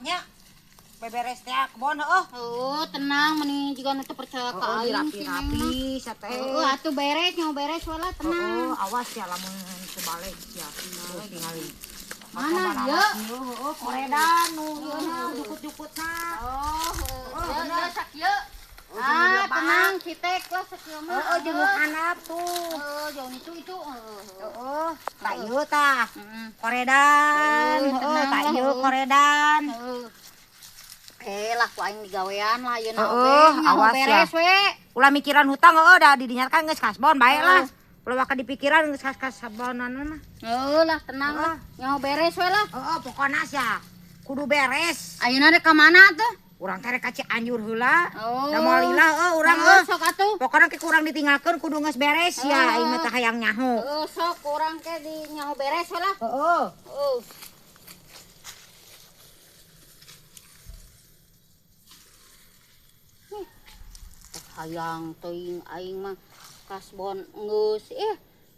nya. Beberes teh kebon heuh. Oh, tenang meni juga nu teu percaya ka aing sih rapi sateh. Atuh beres nyaho beres we lah tenang. Awas ya lamun sebalik ya. Tingali. Mana ieu? Koredan nu ieu jukut-jukutna. Ieu sak ieu. Tenang citek lah sakieu mah. Jeung handap tuh. Jauh itu. Tak ieu tah. Koredan. Tak ieu koredan. Lah ku aing digawean lah ieu awas ya. beres we. Ulah mikiran hutang da didinyarkan geus kasbon bae lah. Ulah ka dipikiran geus kasbonan mah. Lah tenang lah. Nyaho beres we lah. Pokona sia kudu beres. Ayeuna rek ka mana tuh? Urang teh rek ka Cianjur heula. Da Oh. moal lilah urang Sok atuh. Pokona ke kurang ditinggalkeun kudu geus beres ya. Aing mah teh hayang nyaho. Sok urang ke di nyaho beres we lah. Hayang teuing aing mah kasbon geus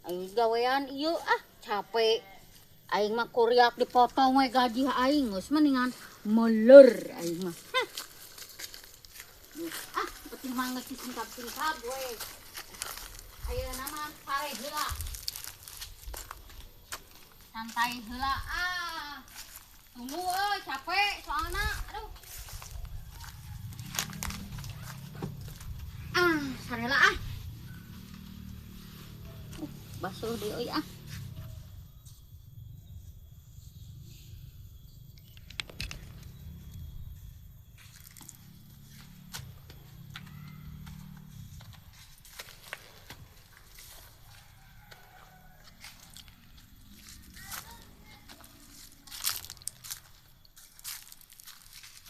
aing gawean ieu capek. Aing mah kuriak dipotong we gaji aing geus mendingan meuleur aing mah. Penting mah geus singkap-singkap we. Ayeuna mah pare heula. Santai heula Tunggu capek soalna. Aduh. Sarela basuh deui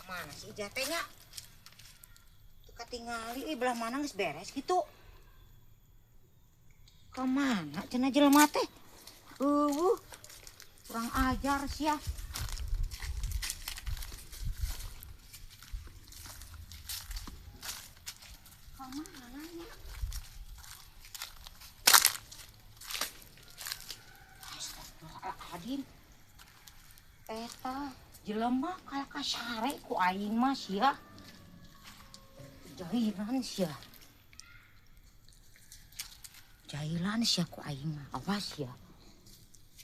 Mana sih Ijah teh nya? Katingali belah mana geus beres gitu. Ka mana cenah jelema teh? Kurang ajar sia. Ka mana nya? Astagfirullahaladzim. Eta jelema kayak kasare ku aing mah sia. Jahilan sia ku aing mah. Awas ya.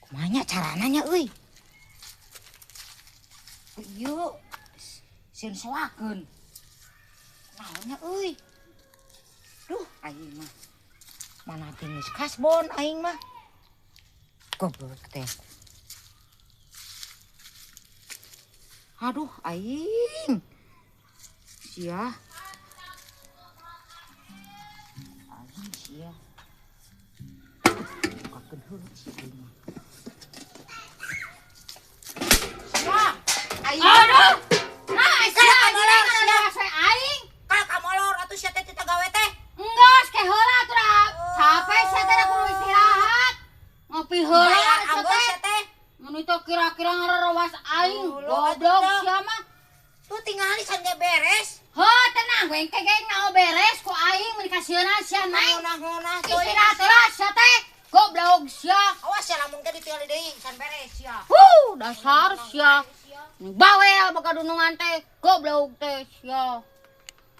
Kumanya carana nya euy? Ieu sieun soakeun. Naonnya euy? Duh aing mah. Mana teh geus kasbon aing mah. Goblok teh. Aduh aing. Sia. Ya. Bukakeun heula si aing mah. Ya, aing. Aduh. Sia aing aing. Ka molor atuh sia teh teu gawe teh. Enggeus ke heula atuh capek sia teh kudu istirahat. Ngopi heula sia teh. Mun itu kira-kira ngarawas aing goblok sia mah. Tuh tingali can ge beres. Tenang we engke ge nyaho beres ku aing mun kasieuna sia naik. Ngonah Istirahat heula sia teh. Goblok sia. Awas ya lamun teh ditinggali deui can beres sia. Dasar sia. Bawel boga dunungan teh. Goblok teh sia.